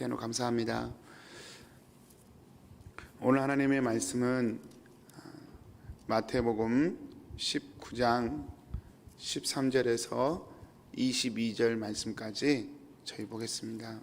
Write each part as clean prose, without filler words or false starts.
피아노 감사합니다. 오늘 하나님의 말씀은 마태복음 19장 13절에서 22절 말씀까지 저희 보겠습니다.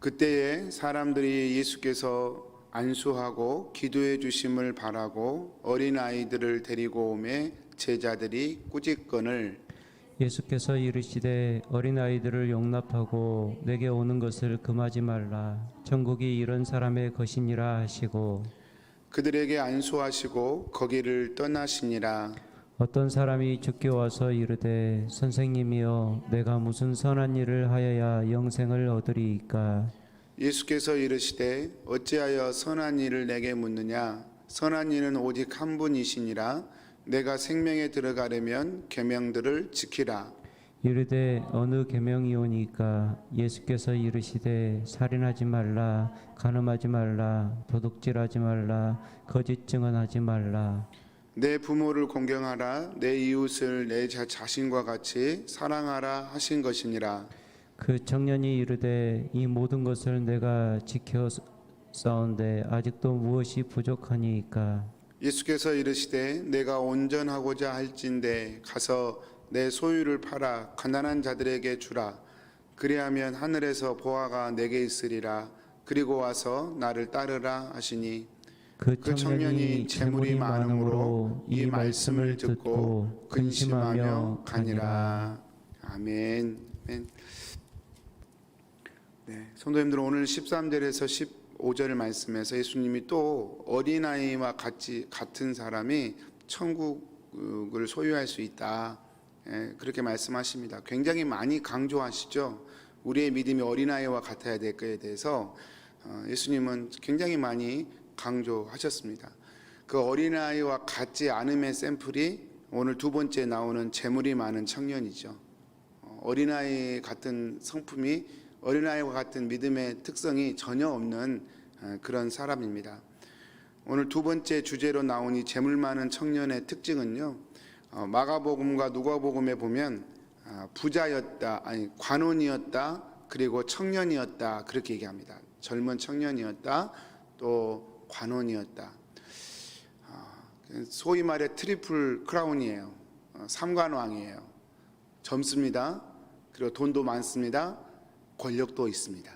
그때에 사람들이 예수께서 안수하고 기도해 주심을 바라고 어린아이들을 데리고 오매 제자들이 꾸짖거늘 예수께서 이르시되 어린아이들을 용납하고 내게 오는 것을 금하지 말라. 천국이 이런 사람의 것이니라 하시고 그들에게 안수하시고 거기를 떠나시니라. 어떤 사람이 주께 와서 이르되 선생님이여 내가 무슨 선한 일을 하여야 영생을 얻으리이까. 예수께서 이르시되 어찌하여 선한 일을 내게 묻느냐. 선한 이는 오직 한 분이시니라. 내가 생명에 들어가려면 계명들을 지키라. 이르되 어느 계명이오니까. 예수께서 이르시되 살인하지 말라, 간음하지 말라, 도둑질하지 말라, 거짓 증언하지 말라. 내 부모를 공경하라. 내 이웃을 내 자신과 같이 사랑하라 하신 것이니라. 그 청년이 이르되 이 모든 것을 내가 지켰사온데 아직도 무엇이 부족하니이까. 예수께서 이르시되 내가 온전하고자 할진대 가서 내 소유를 팔아 가난한 자들에게 주라. 그리하면 하늘에서 보화가 내게 있으리라. 그리고 와서 나를 따르라 하시니 그 청년이 재물이 많음으로 이 말씀을 듣고 근심하며 가니라. 아멘. 아멘. 네, 성도님들, 오늘 13절에서 15절 말씀에서 예수님이 또 어린아이와 같은 사람이 천국을 소유할 수 있다, 그렇게 말씀하십니다. 굉장히 많이 강조하시죠. 우리의 믿음이 어린아이와 같아야 될 것에 대해서 예수님은 굉장히 많이 강조하셨습니다. 그 어린아이와 같지 않음의 샘플이 오늘 두 번째 나오는 재물이 많은 청년이죠. 어린아이 같은 성품이, 어린아이와 같은 믿음의 특성이 전혀 없는 그런 사람입니다. 오늘 두 번째 주제로 나온 이 재물 많은 청년의 특징은요, 마가복음과 누가복음에 보면 부자였다, 관원이었다, 그리고 청년이었다, 그렇게 얘기합니다. 젊은 청년이었다, 또 관원이었다. 소위 말해 트리플 크라운이에요. 삼관왕이에요. 젊습니다. 그리고 돈도 많습니다. 권력도 있습니다.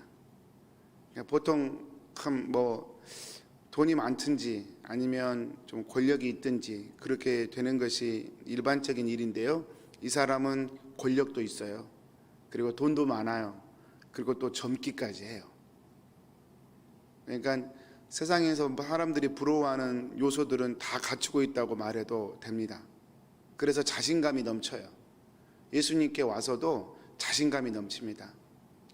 보통 돈이 많든지 아니면 좀 권력이 있든지 그렇게 되는 것이 일반적인 일인데요. 이 사람은 권력도 있어요. 그리고 돈도 많아요. 그리고 또 젊기까지 해요. 그러니까 세상에서 사람들이 부러워하는 요소들은 다 갖추고 있다고 말해도 됩니다. 그래서 자신감이 넘쳐요. 예수님께 와서도 자신감이 넘칩니다.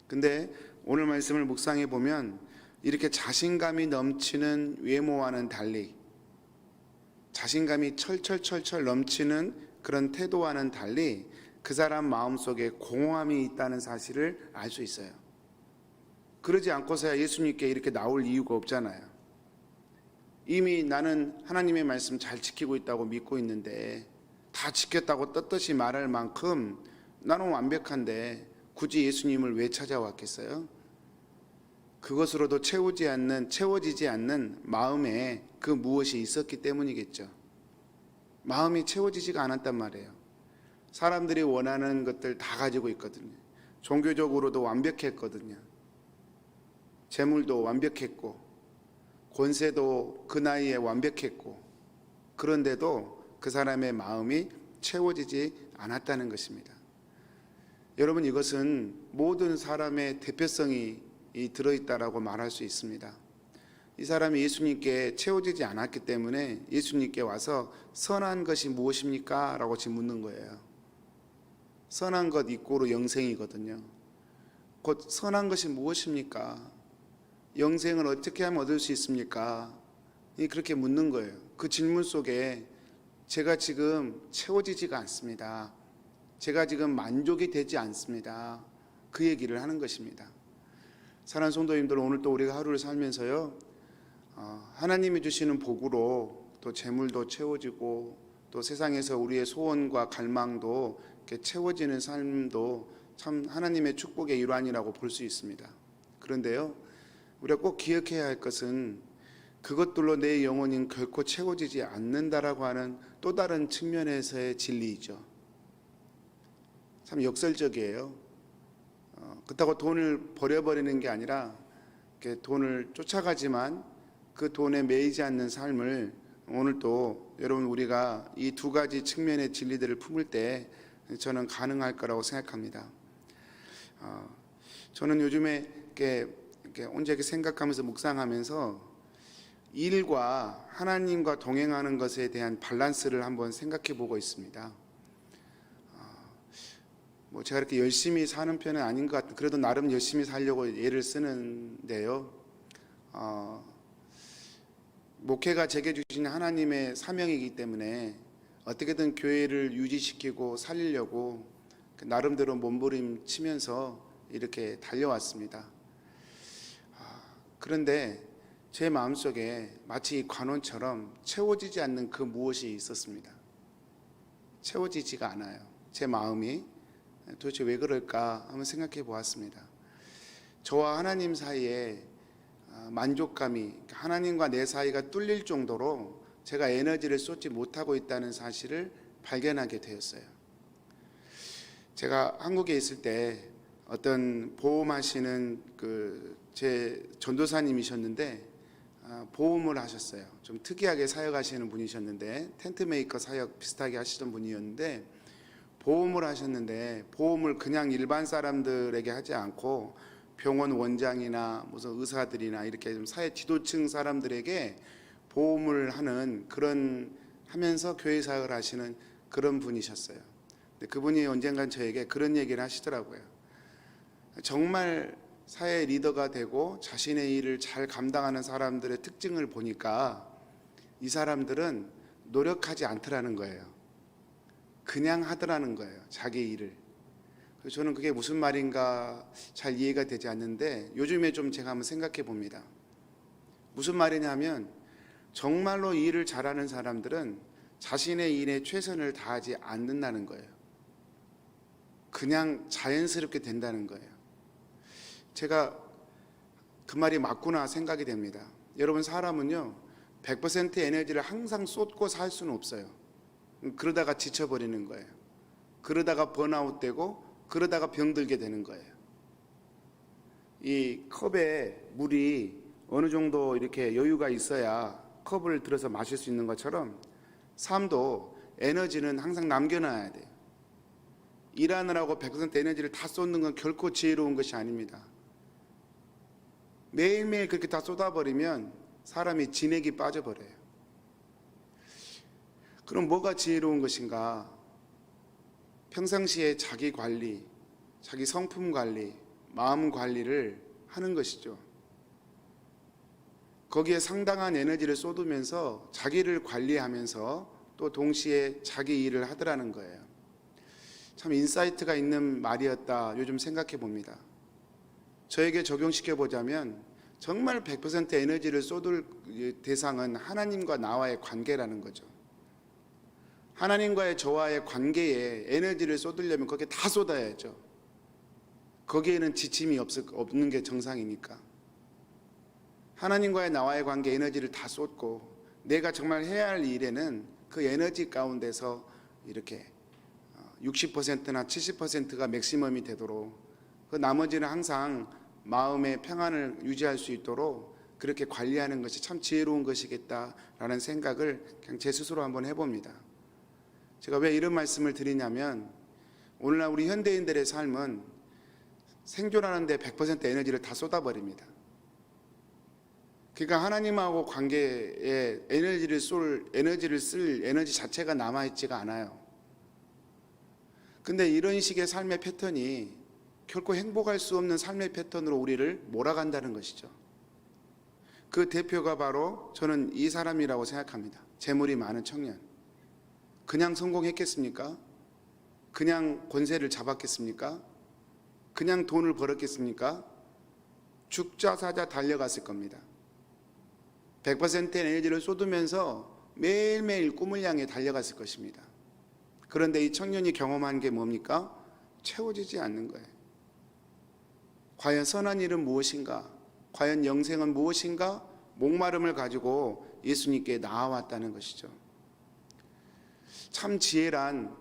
근데 오늘 말씀을 묵상해 보면 이렇게 자신감이 넘치는 외모와는 달리, 자신감이 철철철철 넘치는 그런 태도와는 달리 그 사람 마음속에 공허함이 있다는 사실을 알 수 있어요. 그러지 않고서야 예수님께 이렇게 나올 이유가 없잖아요. 이미 나는 하나님의 말씀 잘 지키고 있다고 믿고 있는데, 다 지켰다고 떳떳이 말할 만큼 나는 완벽한데 굳이 예수님을 왜 찾아왔겠어요? 그것으로도 채워지지 않는 마음에 그 무엇이 있었기 때문이겠죠. 마음이 채워지지가 않았단 말이에요. 사람들이 원하는 것들 다 가지고 있거든요. 종교적으로도 완벽했거든요. 재물도 완벽했고, 권세도 그 나이에 완벽했고, 그런데도 그 사람의 마음이 채워지지 않았다는 것입니다. 여러분, 이것은 모든 사람의 대표성이 들어있다라고 말할 수 있습니다. 이 사람이 예수님께 채워지지 않았기 때문에 예수님께 와서 선한 것이 무엇입니까? 라고 지금 묻는 거예요. 선한 것 이꼬르 영생이거든요. 곧 선한 것이 무엇입니까? 영생을 어떻게 하면 얻을 수 있습니까? 그렇게 묻는 거예요. 그 질문 속에 제가 지금 채워지지가 않습니다. 제가 지금 만족이 되지 않습니다. 그 얘기를 하는 것입니다. 사랑하는 성도님들, 오늘 또 우리가 하루를 살면서요, 하나님이 주시는 복으로 또 재물도 채워지고 또 세상에서 우리의 소원과 갈망도 이렇게 채워지는 삶도 참 하나님의 축복의 일환이라고 볼 수 있습니다. 그런데요, 우리가 꼭 기억해야 할 것은 그것들로 내 영혼이 결코 채워지지 않는다라고 하는 또 다른 측면에서의 진리이죠. 참 역설적이에요. 그렇다고 돈을 버려버리는 게 아니라 이렇게 돈을 쫓아가지만 그 돈에 매이지 않는 삶을 오늘 또 여러분 우리가 이 두 가지 측면의 진리들을 품을 때 저는 가능할 거라고 생각합니다. 저는 요즘에 이렇게 혼자 이렇게 생각하면서 묵상하면서 일과 하나님과 동행하는 것에 대한 밸런스를 한번 생각해 보고 있습니다. 제가 이렇게 열심히 사는 편은 아닌 것 같아요. 그래도 나름 열심히 살려고 애를 쓰는데요. 목회가 제게 주신 하나님의 사명이기 때문에 어떻게든 교회를 유지시키고 살리려고 나름대로 몸부림치면서 이렇게 달려왔습니다. 그런데 제 마음속에 마치 관원처럼 채워지지 않는 그 무엇이 있었습니다. 채워지지가 않아요. 제 마음이 도대체 왜 그럴까 한번 생각해 보았습니다. 저와 하나님 사이에 만족감이, 하나님과 내 사이가 뚫릴 정도로 제가 에너지를 쏟지 못하고 있다는 사실을 발견하게 되었어요. 제가 한국에 있을 때 어떤 보험하시는 제 전도사님이셨는데 보험을 하셨어요. 좀 특이하게 사역하시는 분이셨는데 텐트 메이커 사역 비슷하게 하시던 분이었는데 보험을 하셨는데 보험을 그냥 일반 사람들에게 하지 않고 병원 원장이나 무슨 의사들이나 이렇게 좀 사회 지도층 사람들에게 보험을 하는 그런 하면서 교회 사역을 하시는 그런 분이셨어요. 근데 그분이 언젠간 저에게 그런 얘기를 하시더라고요. 정말 사회 리더가 되고 자신의 일을 잘 감당하는 사람들의 특징을 보니까 이 사람들은 노력하지 않더라는 거예요. 그냥 하더라는 거예요. 자기 일을. 그래서 저는 그게 무슨 말인가 잘 이해가 되지 않는데 요즘에 좀 제가 한번 생각해 봅니다. 무슨 말이냐면 정말로 일을 잘하는 사람들은 자신의 일에 최선을 다하지 않는다는 거예요. 그냥 자연스럽게 된다는 거예요. 제가 그 말이 맞구나 생각이 됩니다. 여러분 사람은요 100% 에너지를 항상 쏟고 살 수는 없어요. 그러다가 지쳐버리는 거예요. 그러다가 번아웃 되고 그러다가 병들게 되는 거예요. 이 컵에 물이 어느 정도 이렇게 여유가 있어야 컵을 들어서 마실 수 있는 것처럼 삶도 에너지는 항상 남겨놔야 돼요. 일하느라고 100% 에너지를 다 쏟는 건 결코 지혜로운 것이 아닙니다. 매일매일 그렇게 다 쏟아버리면 사람이 진액이 빠져버려요. 그럼 뭐가 지혜로운 것인가? 평상시에 자기 관리, 자기 성품 관리, 마음 관리를 하는 것이죠. 거기에 상당한 에너지를 쏟으면서 자기를 관리하면서 또 동시에 자기 일을 하더라는 거예요. 참 인사이트가 있는 말이었다 요즘 생각해 봅니다. 저에게 적용시켜 보자면 정말 100% 에너지를 쏟을 대상은 하나님과 나와의 관계라는 거죠. 하나님과의 저와의 관계에 에너지를 쏟으려면 거기에 다 쏟아야죠. 거기에는 지침이 없는 게 정상이니까. 하나님과의 나와의 관계 에너지를 다 쏟고 내가 정말 해야 할 일에는 그 에너지 가운데서 이렇게 60%나 70%가 맥시멈이 되도록 그 나머지는 항상 마음의 평안을 유지할 수 있도록 그렇게 관리하는 것이 참 지혜로운 것이겠다라는 생각을 그냥 제 스스로 한번 해봅니다. 제가 왜 이런 말씀을 드리냐면 오늘날 우리 현대인들의 삶은 생존하는 데 100% 에너지를 다 쏟아버립니다. 그러니까 하나님하고 관계에 에너지를 쓸 에너지 자체가 남아있지가 않아요. 근데 이런 식의 삶의 패턴이 결코 행복할 수 없는 삶의 패턴으로 우리를 몰아간다는 것이죠. 그 대표가 바로 저는 이 사람이라고 생각합니다. 재물이 많은 청년. 그냥 성공했겠습니까? 그냥 권세를 잡았겠습니까? 그냥 돈을 벌었겠습니까? 죽자 사자 달려갔을 겁니다. 100% 에너지를 쏟으면서 매일매일 꿈을 향해 달려갔을 것입니다. 그런데 이 청년이 경험한 게 뭡니까? 채워지지 않는 거예요. 과연 선한 일은 무엇인가? 과연 영생은 무엇인가? 목마름을 가지고 예수님께 나아왔다는 것이죠. 참 지혜란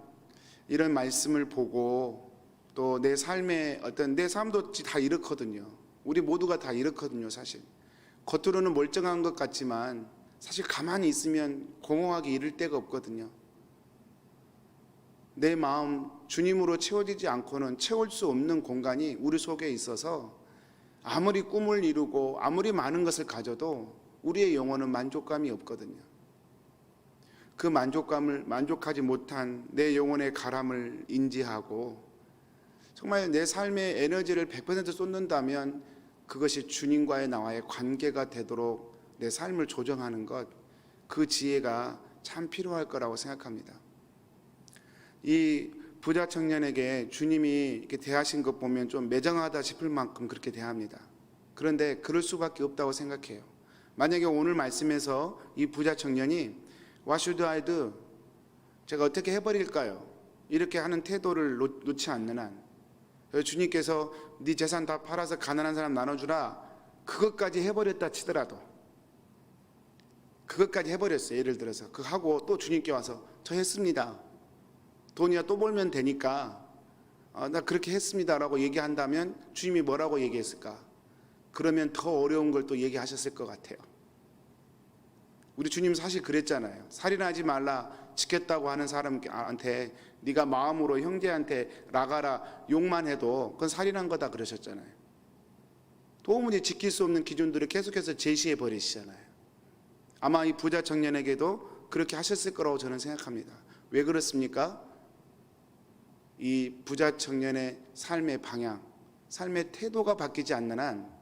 이런 말씀을 보고 또 내 삶의 내 삶도 다 이렇거든요. 우리 모두가 다 이렇거든요, 사실. 겉으로는 멀쩡한 것 같지만 사실 가만히 있으면 공허하게 이를 데가 없거든요. 내 마음 주님으로 채워지지 않고는 채울 수 없는 공간이 우리 속에 있어서 아무리 꿈을 이루고 아무리 많은 것을 가져도 우리의 영혼은 만족감이 없거든요. 그 만족하지 못한 내 영혼의 가람을 인지하고 정말 내 삶의 에너지를 100% 쏟는다면 그것이 주님과의 나와의 관계가 되도록 내 삶을 조정하는 것, 그 지혜가 참 필요할 거라고 생각합니다. 이 부자 청년에게 주님이 이렇게 대하신 것 보면 좀 매정하다 싶을 만큼 그렇게 대합니다. 그런데 그럴 수밖에 없다고 생각해요. 만약에 오늘 말씀에서 이 부자 청년이 What should I do? 제가 어떻게 해버릴까요? 이렇게 하는 태도를 놓지 않는 한 주님께서 네 재산 다 팔아서 가난한 사람 나눠주라 그것까지 해버렸다 치더라도 그것까지 해버렸어요. 예를 들어서 그거 하고 또 주님께 와서 저 했습니다. 돈이야 또 벌면 되니까 나 그렇게 했습니다라고 얘기한다면 주님이 뭐라고 얘기했을까? 그러면 더 어려운 걸 또 얘기하셨을 것 같아요. 우리 주님 사실 그랬잖아요. 살인하지 말라 지켰다고 하는 사람한테 네가 마음으로 형제한테 나가라 욕만 해도 그건 살인한 거다 그러셨잖아요. 도무지 지킬 수 없는 기준들을 계속해서 제시해 버리시잖아요. 아마 이 부자 청년에게도 그렇게 하셨을 거라고 저는 생각합니다. 왜 그렇습니까? 이 부자 청년의 삶의 방향, 삶의 태도가 바뀌지 않는 한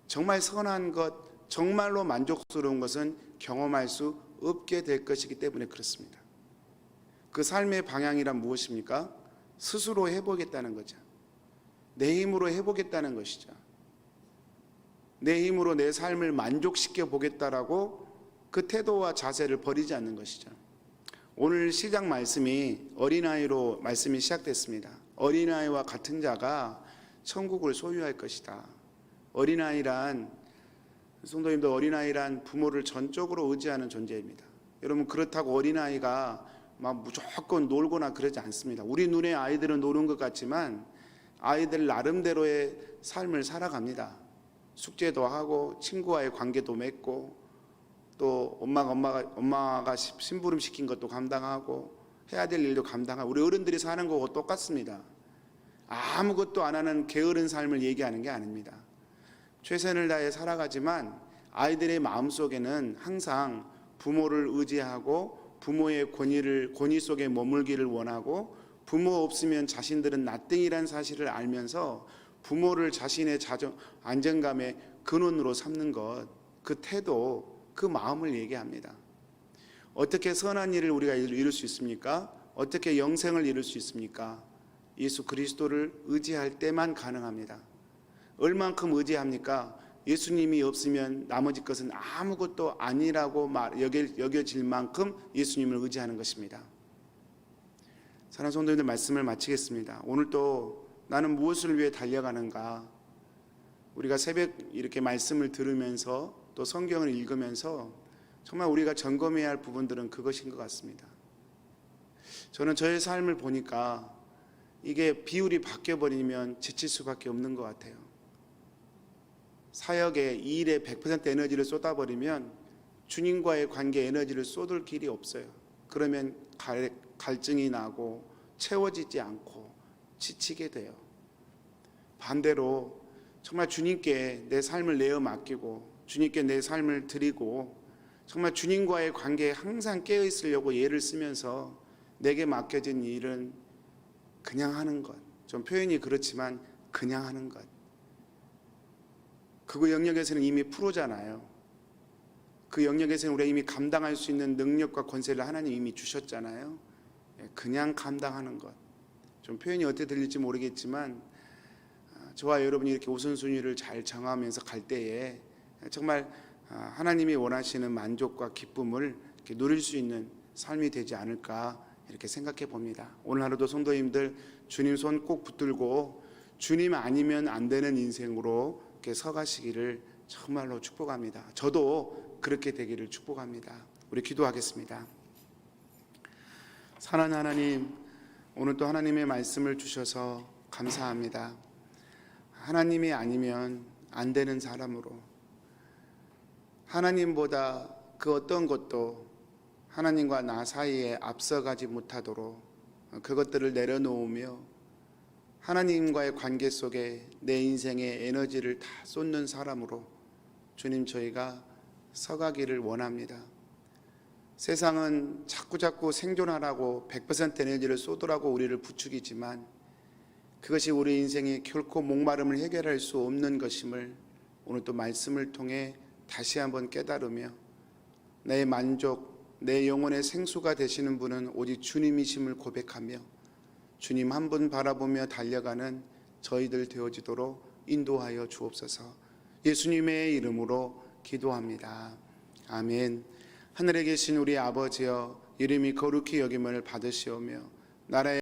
정말 선한 것, 정말로 만족스러운 것은 경험할 수 없게 될 것이기 때문에 그렇습니다. 그 삶의 방향이란 무엇입니까? 스스로 해보겠다는 거죠. 내 힘으로 해보겠다는 것이죠. 내 힘으로 내 삶을 만족시켜 보겠다라고 그 태도와 자세를 버리지 않는 것이죠. 오늘 시작 말씀이 어린아이로 말씀이 시작됐습니다. 어린아이와 같은 자가 천국을 소유할 것이다. 어린아이란 성도님들 어린아이란 부모를 전적으로 의지하는 존재입니다. 여러분 그렇다고 어린아이가 막 무조건 놀거나 그러지 않습니다. 우리 눈에 아이들은 노는 것 같지만 아이들 나름대로의 삶을 살아갑니다. 숙제도 하고 친구와의 관계도 맺고 또 엄마가 심부름 시킨 것도 감당하고 해야 될 일도 감당하고 우리 어른들이 사는 거하고 똑같습니다. 아무것도 안 하는 게으른 삶을 얘기하는 게 아닙니다. 최선을 다해 살아가지만 아이들의 마음속에는 항상 부모를 의지하고 부모의 권위 속에 머물기를 원하고 부모 없으면 자신들은 나땡이란 사실을 알면서 부모를 자신의 안정감의 근원으로 삼는 것, 그 태도, 그 마음을 얘기합니다. 어떻게 선한 일을 우리가 이룰 수 있습니까? 어떻게 영생을 이룰 수 있습니까? 예수 그리스도를 의지할 때만 가능합니다. 얼만큼 의지합니까? 예수님이 없으면 나머지 것은 아무것도 아니라고 여겨질 만큼 예수님을 의지하는 것입니다. 사랑하는 성도님들 말씀을 마치겠습니다. 오늘 또 나는 무엇을 위해 달려가는가? 우리가 새벽 이렇게 말씀을 들으면서 또 성경을 읽으면서 정말 우리가 점검해야 할 부분들은 그것인 것 같습니다. 저는 저의 삶을 보니까 이게 비율이 바뀌어버리면 지칠 수밖에 없는 것 같아요. 사역에 이 일에 100% 에너지를 쏟아버리면 주님과의 관계에 에너지를 쏟을 길이 없어요. 그러면 갈증이 나고 채워지지 않고 지치게 돼요. 반대로 정말 주님께 내 삶을 내어 맡기고 주님께 내 삶을 드리고 정말 주님과의 관계에 항상 깨어 있으려고 예를 쓰면서 내게 맡겨진 일은 그냥 하는 것. 좀 표현이 그렇지만 그냥 하는 것. 그 영역에서는 이미 프로잖아요. 그 영역에서는 우리가 이미 감당할 수 있는 능력과 권세를 하나님 이미 주셨잖아요. 그냥 감당하는 것. 좀 표현이 어떻게 들릴지 모르겠지만 저와 여러분이 이렇게 우선순위를 잘 정하면서 갈 때에 정말 하나님이 원하시는 만족과 기쁨을 이렇게 누릴 수 있는 삶이 되지 않을까 이렇게 생각해 봅니다. 오늘 하루도 성도님들 주님 손 꼭 붙들고 주님 아니면 안 되는 인생으로 이렇게 서가시기를 정말로 축복합니다. 저도 그렇게 되기를 축복합니다. 우리 기도하겠습니다. 사랑하는 하나님, 오늘 또 하나님의 말씀을 주셔서 감사합니다. 하나님이 아니면 안 되는 사람으로, 하나님보다 그 어떤 것도 하나님과 나 사이에 앞서가지 못하도록 그것들을 내려놓으며 하나님과의 관계 속에 내 인생의 에너지를 다 쏟는 사람으로 주님 저희가 서가기를 원합니다. 세상은 자꾸자꾸 생존하라고 100% 에너지를 쏟으라고 우리를 부추기지만 그것이 우리 인생의 결코 목마름을 해결할 수 없는 것임을 오늘 또 말씀을 통해 다시 한번 깨달으며 내 만족, 내 영혼의 생수가 되시는 분은 오직 주님이심을 고백하며 주님 한 분 바라보며 달려가는 저희들 되어지도록 인도하여 주옵소서. 예수님의 이름으로 기도합니다. 아멘. 하늘에 계신 우리 아버지여, 이름이 거룩히 여김을 받으시오며 나라의